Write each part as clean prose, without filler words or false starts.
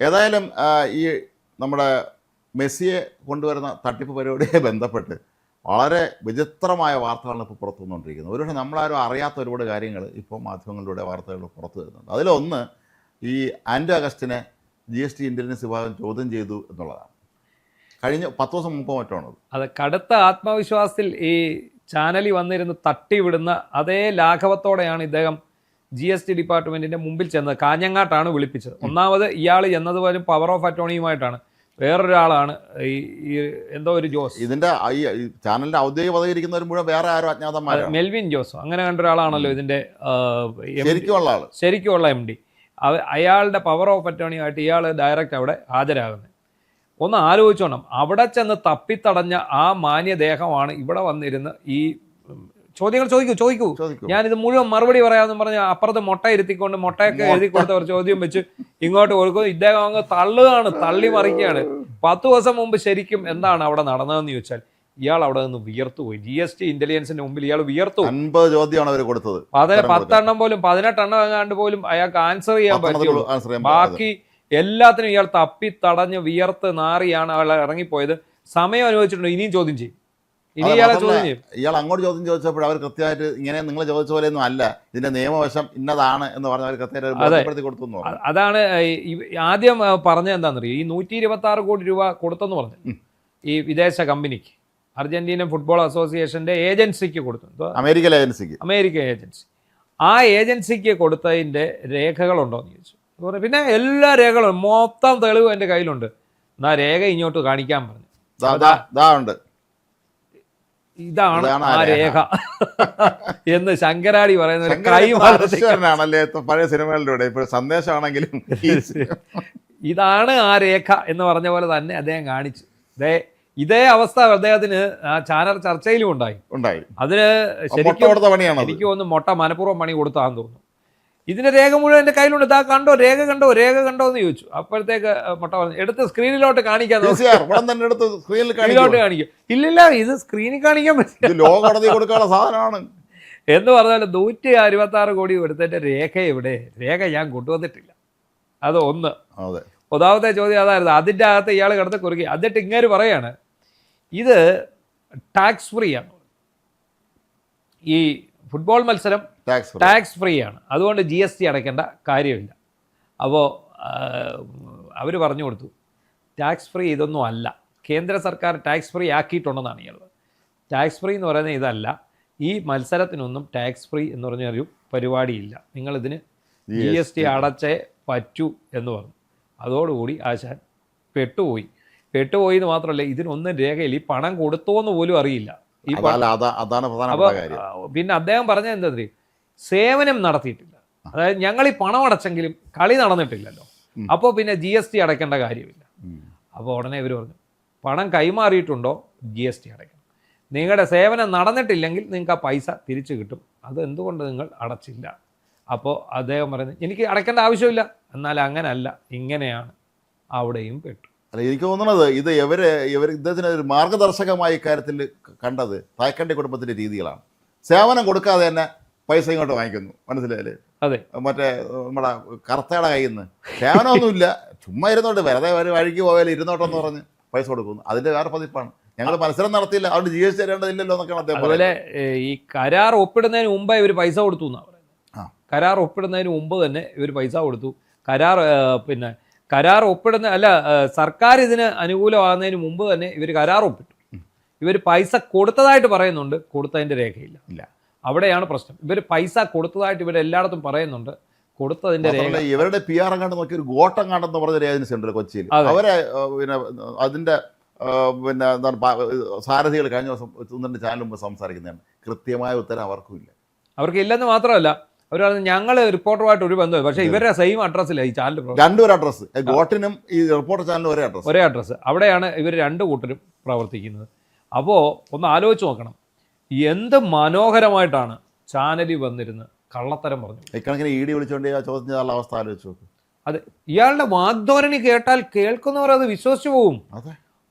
ഏതായാലും ഈ നമ്മുടെ മെസ്സിയെ കൊണ്ടുവരുന്ന തട്ടിപ്പ് പരിപാടിയെ ബന്ധപ്പെട്ട് വളരെ വിചിത്രമായ വാർത്തകളാണ് ഇപ്പോൾ പുറത്തു വന്നുകൊണ്ടിരിക്കുന്നത്. ഒരുപക്ഷെ നമ്മളാരും അറിയാത്ത ഒരുപാട് കാര്യങ്ങൾ ഇപ്പോൾ മാധ്യമങ്ങളിലൂടെ വാർത്തകൾ പുറത്തു വരുന്നുണ്ട്. അതിലൊന്ന് ഈ ആൻഡോ അഗസ്റ്റിനെ GST ഇൻ്റലിജൻസ് വിഭാഗം ചോദ്യം ചെയ്തു എന്നുള്ളതാണ്. കഴിഞ്ഞ 10 ദിവസം മുമ്പ് മറ്റാണത്. അത് കടുത്ത ആത്മവിശ്വാസത്തിൽ ഈ ചാനലിൽ വന്നിരുന്ന് തട്ടിവിടുന്ന അതേ ലാഘവത്തോടെയാണ് ഇദ്ദേഹം GST ഡിപ്പാർട്ട്മെൻറ്റിൻ്റെ മുമ്പിൽ ചെന്നത്. കാഞ്ഞങ്ങാട്ടാണ് വിളിപ്പിച്ചത്. ഒന്നാമത് ഇയാൾ എന്നതുപോലും പവർ ഓഫ് അറ്റോർണിയുമായിട്ടാണ്. വേറൊരാളാണ് ഈ എന്തോ ഒരു ജോസ്, ഇതിൻ്റെ ഈ ചാനലിൻ്റെ ഔദ്യോഗിക പദവി ഇരിക്കുന്നവർ മുഴുവൻ വേറെ ആരും അജ്ഞാതന്മാരാണ്. മെൽവിൻ ജോസോ അങ്ങനെ കണ്ട ഒരാളാണല്ലോ ഇതിൻ്റെ ശരിക്കുമുള്ള ആൾ, ശരിക്കുമുള്ള MD. അയാളുടെ പവർ ഓഫ് അറ്റോർണിയുമായിട്ട് ഇയാൾ ഡയറക്റ്റ് അവിടെ ഹാജരാകുന്നത്. ഒന്ന് ആലോചിച്ചോണം, അവിടെ ചെന്ന് തപ്പിത്തടഞ്ഞ ആ മാന്യദേഹമാണ് ഇവിടെ വന്നിരുന്ന് ഈ ചോദ്യങ്ങൾ ചോദിക്കൂ. ഞാനിത് മുഴുവൻ മറുപടി പറയാമെന്ന് പറഞ്ഞ് അപ്പുറത്ത് മുട്ട ഇരുത്തിക്കൊണ്ട് മുട്ടയൊക്കെ എഴുതി കൊടുത്തവർ ചോദ്യം വെച്ച് ഇങ്ങോട്ട് കൊടുക്കും. ഇദ്ദേഹം അങ്ങ് തള്ളി മറിക്കുകയാണ്. 10 ദിവസം മുമ്പ് ശരിക്കും എന്താണ് അവിടെ നടന്നതെന്ന് ചോദിച്ചാൽ ഇയാൾ അവിടെ നിന്ന് വിയർത്തുപോയി. GST ഇന്റലിജൻസിന്റെ മുമ്പിൽ ഇയാൾ വിയർത്തു. 50 ചോദ്യമാണ് അവർ കൊടുത്തത്. അതെ, 10 എണ്ണം പോലും 18 എണ്ണം എങ്ങാണ്ട് പോലും അയാൾക്ക് ആൻസർ ചെയ്യാൻ പറ്റുള്ളൂ. ബാക്കി എല്ലാത്തിനും ഇയാൾ തടഞ്ഞ് വിയർത്ത് നാറിയാണ് അയാൾ ഇറങ്ങിപ്പോയത്. സമയം അനുവദിച്ചിട്ടുണ്ട്, ഇനിയും ചോദ്യം ചെയ്യും. ഇനി ഇയാളെ ചോദ്യം ചെയ്യും. ഇയാൾ അങ്ങോട്ട് ചോദ്യം ചോദിച്ചപ്പോൾ അവർ കൃത്യമായിട്ട് ഇങ്ങനെ നിങ്ങൾ ചോദിച്ച പോലെയൊന്നും അല്ല, ഇതിന്റെ നിയമവശം ഇന്നതാണ് എന്ന് പറഞ്ഞ് അവർ കൃത്യമായിട്ട് കൊടുത്തു. അതാണ് ആദ്യം പറഞ്ഞത്. എന്താണെന്നറിയോ, ഈ 126 കോടി രൂപ കൊടുത്തെന്ന് പറഞ്ഞു ഈ വിദേശ കമ്പനിക്ക്, അർജന്റീനൻ ഫുട്ബോൾ അസോസിയേഷന്റെ ഏജൻസിക്ക് കൊടുത്തു, അമേരിക്കൻ ഏജൻസി. ആ ഏജൻസിക്ക് കൊടുത്തതിന്റെ രേഖകളുണ്ടോ എന്ന് ചോദിച്ചു. പിന്നെ എല്ലാ രേഖകളും മൊത്തം തെളിവ് എൻ്റെ കയ്യിലുണ്ട്, എന്നാ രേഖ ഇങ്ങോട്ട് കാണിക്കാൻ പറഞ്ഞു. ഇതാണ് ആ രേഖ എന്ന് ശങ്കരാടി പറയുന്ന പഴയ സിനിമകളിലൂടെ സന്ദേശമാണെങ്കിലും ഇതാണ് ആ രേഖ എന്ന് പറഞ്ഞ പോലെ തന്നെ അദ്ദേഹം കാണിച്ചു. ഇതേ അവസ്ഥ അദ്ദേഹത്തിന് ആ ചാനൽ ചർച്ചയിലും ഉണ്ടായി. അതിന് ശരിക്കും എനിക്ക് തോന്നുന്നു മുട്ട മനഃപൂർവ്വം പണി കൊടുത്താന്ന് തോന്നുന്നു. ഇതിന്റെ രേഖ മുഴുവൻ എൻ്റെ കയ്യിലുണ്ട്. ഇതാ കണ്ടോ, രേഖ കണ്ടോ എന്ന് ചോദിച്ചു. അപ്പോഴത്തേക്ക് മുട്ട പറഞ്ഞു എടുത്ത് സ്ക്രീനിലോട്ട് കാണിക്കാൻ കാണിക്കും. ഇല്ലില്ല, ഇത് സ്ക്രീനിൽ കാണിക്കാൻ പറ്റില്ല സാധനമാണ് എന്ന് പറഞ്ഞാൽ 126 കോടി കൊടുത്തതിന്റെ രേഖ എവിടെ? രേഖ ഞാൻ കൊണ്ടുവന്നിട്ടില്ല. അത് ഒന്ന്. ഒന്നാമത്തെ ചോദ്യം അതായിരുന്നു. അതിൻ്റെ അകത്ത് ഇയാൾ കിടന്ന് കുറുകി. എന്നിട്ട് ഇങ്ങനെ പറയാണ് ഇത് ടാക്സ് ഫ്രീ ആണ്, ഈ ഫുട്ബോൾ മത്സരം ടാക്സ് ഫ്രീ ആണ്, അതുകൊണ്ട് GST അടയ്ക്കേണ്ട കാര്യമില്ല. അപ്പോൾ അവർ പറഞ്ഞു കൊടുത്തു ടാക്സ് ഫ്രീ ഇതൊന്നും അല്ല, കേന്ദ്ര സർക്കാർ ടാക്സ് ഫ്രീ ആക്കിയിട്ടുണ്ടെന്നാണ് ഇയാൾ. ടാക്സ് ഫ്രീ എന്ന് പറയുന്നത് ഇതല്ല, ഈ മത്സരത്തിനൊന്നും ടാക്സ് ഫ്രീ എന്ന് പറഞ്ഞൊരു പരിപാടിയില്ല, നിങ്ങളിതിന് GST അടച്ചേ പറ്റൂ എന്ന് പറഞ്ഞു. അതോടുകൂടി ആശാൻ പെട്ടുപോയി എന്ന് മാത്രമല്ല, ഇതിനൊന്നും രേഖയിൽ ഈ പണം കൊടുത്തോന്ന് പോലും അറിയില്ല. പിന്നെ അദ്ദേഹം പറഞ്ഞത് എന്താ, സേവനം നടത്തിയിട്ടില്ല. അതായത് ഞങ്ങൾ ഈ പണം അടച്ചെങ്കിലും കളി നടന്നിട്ടില്ലല്ലോ, അപ്പോൾ പിന്നെ GST അടയ്ക്കേണ്ട കാര്യമില്ല. അപ്പോൾ ഉടനെ ഇവർ പറഞ്ഞു പണം കൈമാറിയിട്ടുണ്ടോ GST അടയ്ക്കണം, നിങ്ങളുടെ സേവനം നടന്നിട്ടില്ലെങ്കിൽ നിങ്ങൾക്ക് ആ പൈസ തിരിച്ചു കിട്ടും, അത് എന്തുകൊണ്ട് നിങ്ങൾ അടച്ചില്ല? അപ്പോൾ അദ്ദേഹം പറയുന്നത് എനിക്ക് അടയ്ക്കേണ്ട ആവശ്യമില്ല. എന്നാൽ അങ്ങനല്ല, ഇങ്ങനെയാണ്. അവിടെയും പെട്ടു. അല്ല, എനിക്ക് തോന്നുന്നത് ഇത് ഇവർ ഇദ്ദേഹത്തിന് ഒരു മാർഗദർശകമായി ഇക്കാര്യത്തിൽ കണ്ടത് തായ്ക്കണ്ടി കുടുംബത്തിൻ്റെ രീതികളാണ്. സേവനം കൊടുക്കാതെ തന്നെ പൈസ ഇങ്ങോട്ട് വാങ്ങിക്കുന്നു, മനസ്സിലായില്ലേ? അതെ, മറ്റേ നമ്മുടെ കർത്തയുടെ കയ്യിൽ നിന്ന് സേവനമൊന്നുമില്ല, ചുമ്മാ ഇരുന്നോട്ട് വെറുതെ ഒരു വഴിക്ക് പോയാലും ഇരുന്നോട്ടെന്ന് പറഞ്ഞ് പൈസ കൊടുക്കുന്നു. അതിൻ്റെ വേറെ പതിപ്പാണ്. ഞങ്ങൾ മത്സരം നടത്തിയില്ല, അതുകൊണ്ട് GST തരേണ്ടതില്ലല്ലോ എന്നൊക്കെയാണ് അദ്ദേഹം. അതുപോലെ ഈ കരാർ ഒപ്പിടുന്നതിന് മുമ്പേ ഇവർ പൈസ കൊടുത്തു എന്നാണ് പറയുന്നത്. കരാർ ഒപ്പിടുന്നതിന് മുമ്പ് തന്നെ ഇവർ പൈസ കൊടുത്തു. കരാർ ഒപ്പിടുന്ന സർക്കാർ ഇതിന് അനുകൂലമാകുന്നതിന് മുമ്പ് തന്നെ ഇവർ കരാർ ഒപ്പിട്ടു. ഇവർ പൈസ കൊടുത്തതായിട്ട് പറയുന്നുണ്ട്, കൊടുത്തതിൻ്റെ രേഖയില്ല. അവിടെയാണ് പ്രശ്നം. ഇവർ പൈസ കൊടുത്തതായിട്ട് ഇവരെല്ലായിടത്തും പറയുന്നുണ്ട്, കൊടുത്തതിൻ്റെ രേഖ. ഇവരുടെ PR കണ്ട് നോക്കി ഒരു ഗോട്ടം കണ്ടെന്ന് പറഞ്ഞ ഏജൻസി ഉണ്ടല്ലോ കൊച്ചിയിൽ, അവരെ പിന്നെ അതിൻ്റെ പിന്നെ എന്താണ് സാരഥികൾ കഴിഞ്ഞ ദിവസം ചാനൽ മുമ്പ് സംസാരിക്കുന്നതാണ്. കൃത്യമായ ഉത്തരം അവർക്കുമില്ല. അവർക്കില്ലെന്ന് മാത്രമല്ല, അവർ പറഞ്ഞു ഞങ്ങൾ റിപ്പോർട്ടറുമായിട്ട് ഒരു ബന്ധമില്ല, പക്ഷേ ഇവരുടെ സെയിം അഡ്രസ്സില്ല ഈ ചാനൽ. രണ്ടൊരു അഡ്രസ്സ്, ഗോട്ടിനും ഈ റിപ്പോർട്ടർ ചാനലും ഒരേ അഡ്രസ്സ്. അവിടെയാണ് ഇവർ രണ്ട് കൂട്ടരും പ്രവർത്തിക്കുന്നത്. അപ്പോൾ ഒന്ന് ആലോചിച്ച് നോക്കണം, എന്ത് മനോഹരമായിട്ടാണ് ചാനലിൽ വന്നിരുന്ന് കള്ളത്തരം പറഞ്ഞു. ഇക്കണക്കിന് ED വിളിച്ചുകൊണ്ട് ചോദിച്ചാൽ അവസ്ഥ ആലോചിച്ച് നോക്കും. അതെ, ഇയാളുടെ വാഗ്ധോരണി കേട്ടാൽ കേൾക്കുന്നവർ അത് വിശ്വസിച്ചു പോകും.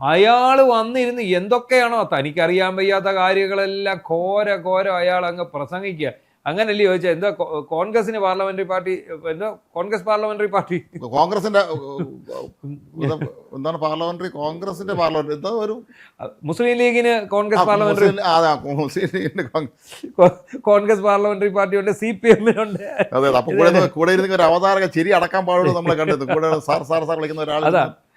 അയാൾ വന്നിരുന്ന് എന്തൊക്കെയാണോ തനിക്കറിയാൻ വയ്യാത്ത കാര്യങ്ങളെല്ലാം ഘോര അയാൾ അങ്ങ് പ്രസംഗിക്കുക. അങ്ങനല്ലേ ചോദിച്ചാൽ എന്താ കോൺഗ്രസിന് പാർലമെന്ററി പാർട്ടി, എന്താ കോൺഗ്രസ് പാർലമെന്ററി പാർട്ടി, കോൺഗ്രസിന്റെ എന്താണ് പാർലമെന്ററി, കോൺഗ്രസിന്റെ പാർലമെന്റ് എന്താ ഒരു മുസ്ലിം ലീഗിന് കോൺഗ്രസ് പാർലമെന്ററി, മുസ്ലിം ലീഗിന്റെ കോൺഗ്രസ് പാർലമെന്ററി പാർട്ടിയുണ്ട്, CPM-നുണ്ട്. അതെ, അപ്പൊ കൂടെ ഇരുന്ന ഒരു അവതാരക ചിരി അടക്കാൻ പാടുള്ളൂ നമ്മളെ കണ്ടത്. കൂടെ സാർ വിളിക്കുന്ന ഒരാൾ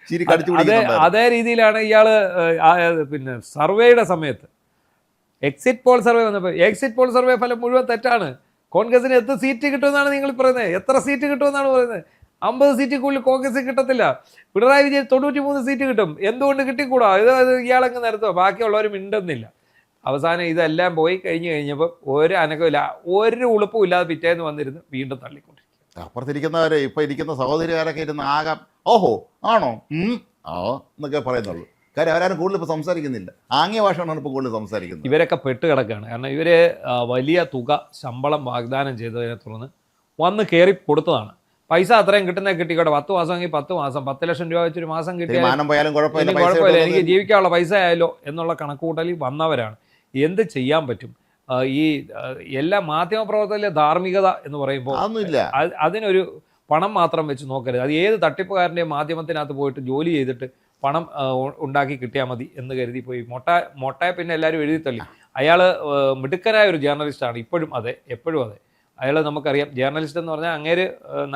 ചിരി കടിച്ചു പിടിക്കുന്നുണ്ട്. അതേ രീതിയിലാണ് ഇയാള് പിന്നെ സർവേയുടെ സമയത്ത് എക്സിറ്റ് പോൾ സർവേ വന്നപ്പോൾ എക്സിറ്റ് പോൾ സർവേ ഫലം മുഴുവൻ തെറ്റാണ്. കോൺഗ്രസിന് എത്ര സീറ്റ് കിട്ടുമെന്നാണ് നിങ്ങൾ പറയുന്നത്? എത്ര സീറ്റ് കിട്ടുമെന്നാണ് പറയുന്നത്? 50 സീറ്റിൽ കൂടുതൽ കോൺഗ്രസ് കിട്ടത്തില്ല. പിണറായി വിജയൻ 93 സീറ്റ് കിട്ടും. എന്തുകൊണ്ട് കിട്ടിക്കൂടാ? ഇത് ഇയാളങ്ങ് നിരത്തുക, ബാക്കിയുള്ളവർ മിണ്ടുന്നില്ല. അവസാനം ഇതെല്ലാം പോയി കഴിഞ്ഞപ്പോൾ ഒരു അനക്കമില്ല, ഒരു ഉളുപ്പും ഇല്ലാതെ പിറ്റേന്ന് വന്നിരുന്ന് വീണ്ടും തള്ളിക്കൊണ്ടിരിക്കും. അപ്പുറത്തിരിക്കുന്നവരെ ഇപ്പൊ ഇരിക്കുന്ന സഹോദരിമാരൊക്കെ ഇരുന്ന് ആകാം ഓഹോ ആണോ എന്നൊക്കെ പറയുന്നുള്ളൂ. കാര്യം അവരാരും കൂടുതൽ ഇപ്പോൾ സംസാരിക്കുന്നില്ല. ആംഗ്യ ഭാഷയാണ് ഇപ്പോൾ കൂടുതൽ സംസാരിക്കുന്നത്. ഇവരൊക്കെ പെട്ട് കിടക്കുകയാണ്. കാരണം ഇവർ വലിയ തുക ശമ്പളം വാഗ്ദാനം ചെയ്തതിനെ തുടർന്ന് വന്ന് കയറി കൊടുത്തതാണ്. പൈസ അത്രയും കിട്ടിക്കോട്ടെ, 10 മാസമെങ്കിൽ 10 മാസം, 10 ലക്ഷം രൂപ വെച്ചൊരു മാസം കിട്ടിയാലും കുഴപ്പമില്ല, എനിക്ക് ജീവിക്കാനുള്ള പൈസ ആയാലോ എന്നുള്ള കണക്കുകൂട്ടലിൽ വന്നവരാണ്. എന്ത് ചെയ്യാൻ പറ്റും? ഈ എല്ലാ മാധ്യമപ്രവർത്തകരിലെ ധാർമ്മികത എന്ന് പറയുമ്പോൾ അതിനൊരു പണം മാത്രം വെച്ച് നോക്കരുത്. അത് ഏത് തട്ടിപ്പുകാരൻ്റെയും മാധ്യമത്തിനകത്ത് പോയിട്ട് ജോലി ചെയ്തിട്ട് പണം ഉണ്ടാക്കി കിട്ടിയാൽ മതി എന്ന് കരുതി പോയി മൊട്ടയെ പിന്നെ എല്ലാവരും എഴുതി തള്ളി. അയാൾ മിടുക്കനായ ഒരു ജേർണലിസ്റ്റാണ്, ഇപ്പോഴും അതെ, എപ്പോഴും അതെ. അയാൾ നമുക്കറിയാം, ജേർണലിസ്റ്റ് എന്ന് പറഞ്ഞാൽ അങ്ങേര്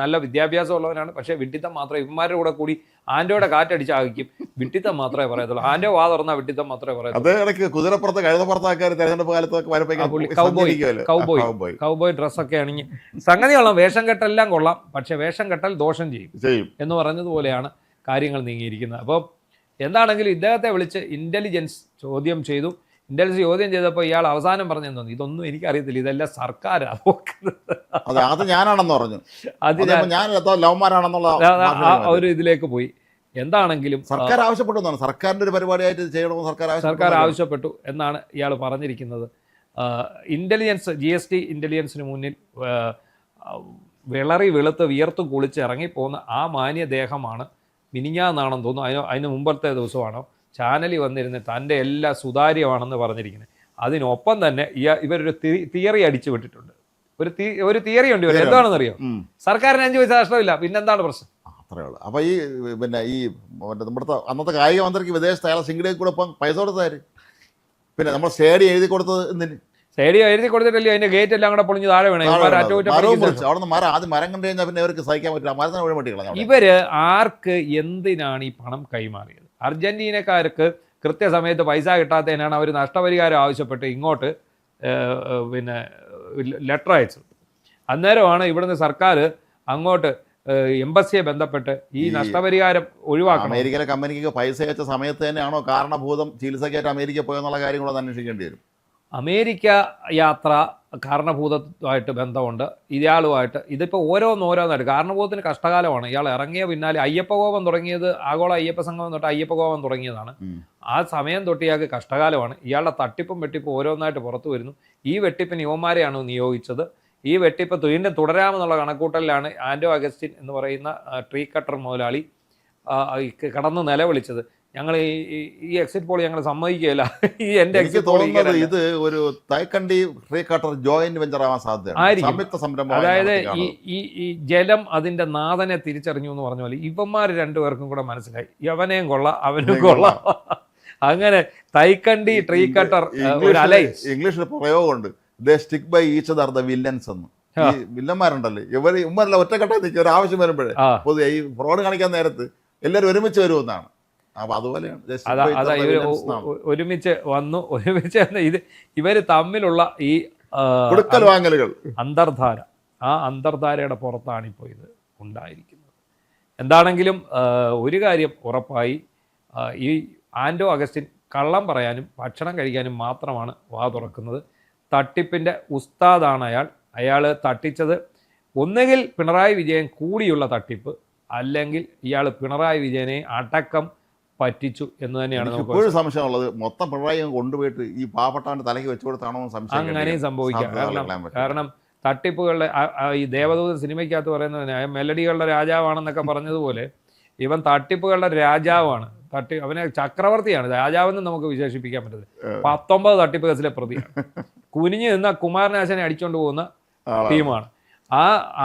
നല്ല വിദ്യാഭ്യാസം ഉള്ളവനാണ്. പക്ഷേ വിഡ്ഢിത്തം മാത്രമേ ഇവന്മാരുടെ കൂടെ കൂടി ആൻഡോയുടെ കാറ്റടിച്ചാകിക്കും. വിഡ്ഢിത്തം മാത്രമേ പറയത്തുള്ളൂ. ആൻഡോ വാ തുറന്നാൽ വിഡ്ഢിത്തം മാത്രമേ പറയത്തുള്ളൂ. കൗബോയ് ഡ്രസ്സൊക്കെ അണിഞ്ഞ് സംഗതി കൊള്ളാം, വേഷം കെട്ടെല്ലാം കൊള്ളാം, പക്ഷെ വേഷം കെട്ടൽ ദോഷം ചെയ്യും എന്ന് പറഞ്ഞതുപോലെയാണ് കാര്യങ്ങൾ നീങ്ങിയിരിക്കുന്നത്. അപ്പോൾ എന്താണെങ്കിലും ഇദ്ദേഹത്തെ വിളിച്ച് ഇന്റലിജൻസ് ചോദ്യം ചെയ്തു. ഇന്റലിജൻസ് ചോദ്യം ചെയ്തപ്പോൾ ഇയാൾ അവസാനം പറഞ്ഞെന്ന് തോന്നി, ഇതൊന്നും എനിക്കറിയത്തില്ല, ഇതെല്ലാം സർക്കാരാണ് ഒരു ഇതിലേക്ക് പോയി. എന്താണെങ്കിലും സർക്കാർ ആവശ്യപ്പെട്ടു, സർക്കാരിന്റെ ഒരു പരിപാടിയായിട്ട് ചെയ്യണമെന്ന് സർക്കാർ ആവശ്യപ്പെട്ടു എന്നാണ് ഇയാൾ പറഞ്ഞിരിക്കുന്നത്. ഇന്റലിജൻസ് GST ഇന്റലിജൻസിന് മുന്നിൽ വെളുത്ത് വിയർത്ത് കുളിച്ച് ഇറങ്ങിപ്പോകുന്ന ആ മാന്യദേഹമാണ് മിനിഞ്ഞാന്നാണെന്ന് തോന്നുന്നു, അതിന് മുമ്പത്തെ ദിവസമാണോ ചാനലിൽ വന്നിരുന്ന് തൻ്റെ എല്ലാ സുതാര്യമാണെന്ന് പറഞ്ഞിരിക്കുന്നത്. അതിനൊപ്പം തന്നെ ഇവരൊരു തിയറി അടിച്ചു വിട്ടിട്ടുണ്ട്. ഒരു തിയറി ഉണ്ട് ഇവർ. എന്താണെന്നറിയോ? സർക്കാരിന് 5 പൈസ നഷ്ടമില്ല, പിന്നെന്താണ് പ്രശ്നം? അത്രേ ഉള്ളൂ. അപ്പോൾ ഈ നമ്മുടെ അന്നത്തെ കായിക മന്ത്രിക്ക് വിദേശത്ത് അയാളെ സിംഗിളേക്ക് കൂടെ ഇപ്പം പൈസ കൊടുത്താര്? പിന്നെ നമ്മൾ സ്റ്റേഡിയം എഴുതി കൊടുത്തത് എന്തിന്? സ്റ്റേഡിയം എഴുതി കൊടുത്തിട്ടല്ലേ അതിന്റെ ഗേറ്റ് എല്ലാം കൂടെ പൊളിഞ്ഞ് താഴെ വീണേ. മരം കണ്ടു കഴിഞ്ഞാൽ പിന്നെ അവർക്ക് സഹിക്കാൻ പറ്റില്ല, മരത്തിന് ഒഴിമട്ടികളാണ്. ഇവര് ആർക്ക് എന്തിനാണ് ഈ പണം കൈമാറിയത്? അർജന്റീനക്കാർക്ക് കൃത്യസമയത്ത് പൈസ കിട്ടാത്തതിനാണ് അവർ നഷ്ടപരിഹാരം ആവശ്യപ്പെട്ട് ഇങ്ങോട്ട് പിന്നെ ലെറ്റർ അയച്ചത്. അന്നേരമാണ് ഇവിടുന്ന് സർക്കാർ അങ്ങോട്ട് എംബസിയെ ബന്ധപ്പെട്ട് ഈ നഷ്ടപരിഹാരം ഒഴിവാക്കണം. അമേരിക്കയിലെ കമ്പനിക്ക് പൈസ അയച്ച സമയത്ത് തന്നെയാണോ കാരണഭൂതം ചികിത്സയ്ക്കായിട്ട് അമേരിക്ക പോയെന്നുള്ള കാര്യം കൂടെ അന്വേഷിക്കേണ്ടി വരും. അമേരിക്ക യാത്ര കാരണഭൂതമായിട്ട് ബന്ധമുണ്ട്, ഇയാളുമായിട്ട്. ഇതിപ്പോൾ ഓരോന്നായിട്ട് കാരണഭൂതത്തിന് കഷ്ടകാലമാണ്. ഇയാൾ ഇറങ്ങിയ പിന്നാലെ അയ്യപ്പകോപം തുടങ്ങിയത്, ആഗോള അയ്യപ്പ സംഗമം തൊട്ട് അയ്യപ്പകോപം തുടങ്ങിയതാണ്. ആ സമയം തൊട്ട് ഇയാൾക്ക് കഷ്ടകാലമാണ്. ഇയാളുടെ തട്ടിപ്പും വെട്ടിപ്പും ഓരോന്നായിട്ട് പുറത്തു വരുന്നു. ഈ വെട്ടിപ്പിന് യുവമാരെയാണ് നിയോഗിച്ചത്. ഈ വെട്ടിപ്പ് വീണ്ടും തുടരാമെന്നുള്ള കണക്കൂട്ടലിലാണ് ആൻഡോ അഗസ്റ്റിൻ എന്ന് പറയുന്ന ട്രീ കട്ടർ മുതലാളി കടന്ന് നിലവിളിച്ചത്. ഞങ്ങൾ ഈ എക്സിറ്റ് പോൾ ഞങ്ങൾ സമ്മതിക്കുകയില്ല. ഈ എൻ്റെ എക്സിറ്റ് പോൾ ഇത് ഒരു Thaikandi tree cutter joint venture ആവാൻ സാധ്യതയാണ്. അതായത് ഈ ജലം അതിന്റെ നാഥനെ തിരിച്ചറിഞ്ഞു എന്ന് പറഞ്ഞ പോലെ ഇവന്മാർ രണ്ടുപേർക്കും കൂടെ മനസ്സിലായി, യവനെയും കൊള്ളാം അവനും കൊള്ളാം. അങ്ങനെ തൈക്കണ്ടി ട്രീ കട്ടർ ഒരു അലയൻസ്. ഇംഗ്ലീഷിൽ പ്രയോഗമുണ്ട്, they stick by each other the villains എന്ന്. ഈ വില്ലന്മാരുണ്ടല്ലേ, ഇവരെല്ലാം ഒറ്റക്കെട്ടായി നിൽക്കുക. ഒരു ആവശ്യം വരുമ്പോഴേ പൊതുവെ ഈ ഫ്രോഡ് കാണിക്കാൻ നേരത്ത് എല്ലാവരും ഒരുമിച്ച് വരുമെന്നാണ്. ഒരുമിച്ച് വന്നു. ഇവര് തമ്മിലുള്ള ഈ വാങ്ങലുകൾ, അന്തർധാര, ആ അന്തർധാരയുടെ പുറത്താണ് ഇപ്പോൾ ഇത് ഉണ്ടായിരിക്കുന്നത്. എന്താണെങ്കിലും ഒരു കാര്യം ഉറപ്പായി, ഈ ആൻഡോ അഗസ്റ്റിൻ കള്ളം പറയാനും ഭക്ഷണം കഴിക്കാനും മാത്രമാണ് വാ തുറക്കുന്നത്. തട്ടിപ്പിൻ്റെ ഉസ്താദാണ് അയാൾ തട്ടിച്ചത് ഒന്നുകിൽ പിണറായി വിജയൻ കൂടിയുള്ള തട്ടിപ്പ്, അല്ലെങ്കിൽ ഇയാൾ പിണറായി വിജയനെ അടക്കം പറ്റിച്ചു എന്ന് തന്നെയാണ് നമുക്ക് സംശയമുള്ളത്. മൊത്തം പിണറായി കൊണ്ടുപോയിട്ട് ഈ പാവപ്പെട്ടവന്റെ തലയ്ക്ക് വെച്ചു കൊടുത്താണോ സംശയം. അങ്ങനെയും സംഭവിക്കാം. കാരണം തട്ടിപ്പുകളുടെ ഈ ദേവദൂതൻ സിനിമയ്ക്കകത്ത് പറയുന്നതിന് മെലഡികളുടെ രാജാവാണെന്നൊക്കെ പറഞ്ഞതുപോലെ ഇവൻ തട്ടിപ്പുകളുടെ രാജാവാണ്. അവനെ ചക്രവർത്തിയാണ്, രാജാവെന്ന് നമുക്ക് വിശേഷിപ്പിക്കാൻ പറ്റത്തില്ല. 19 തട്ടിപ്പ് കേസിലെ പ്രതിയാണ്. കുനിഞ്ഞു നിന്ന കുമാരനാശനെ അടിച്ചുകൊണ്ട് പോകുന്ന ടീമാണ്.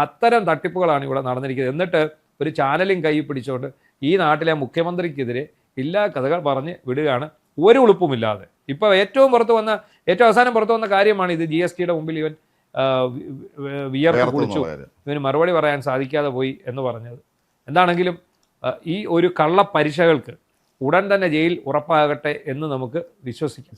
അത്തരം തട്ടിപ്പുകളാണ് ഇവിടെ നടന്നിരിക്കുന്നത്. എന്നിട്ട് ഒരു ചാനലും കൈ പിടിച്ചുകൊണ്ട് ഈ നാട്ടിലെ മുഖ്യമന്ത്രിക്കെതിരെ എല്ലാ കഥകൾ പറഞ്ഞ് വിടുകയാണ്, ഒരു ഉളുപ്പുമില്ലാതെ. ഇപ്പോൾ ഏറ്റവും അവസാനം പുറത്തു വന്ന കാര്യമാണ് ഇത്. GSTയുടെ മുമ്പിൽ ഇവൻ വിയർത്ത് കുളിച്ചു, ഇവന് മറുപടി പറയാൻ സാധിക്കാതെ പോയി എന്ന് പറഞ്ഞത്. എന്താണെങ്കിലും ഈ ഒരു കള്ള പരീക്ഷകൾക്ക് ഉടൻ തന്നെ ജയിൽ ഉറപ്പാകട്ടെ എന്ന് നമുക്ക് വിശ്വസിക്കാം.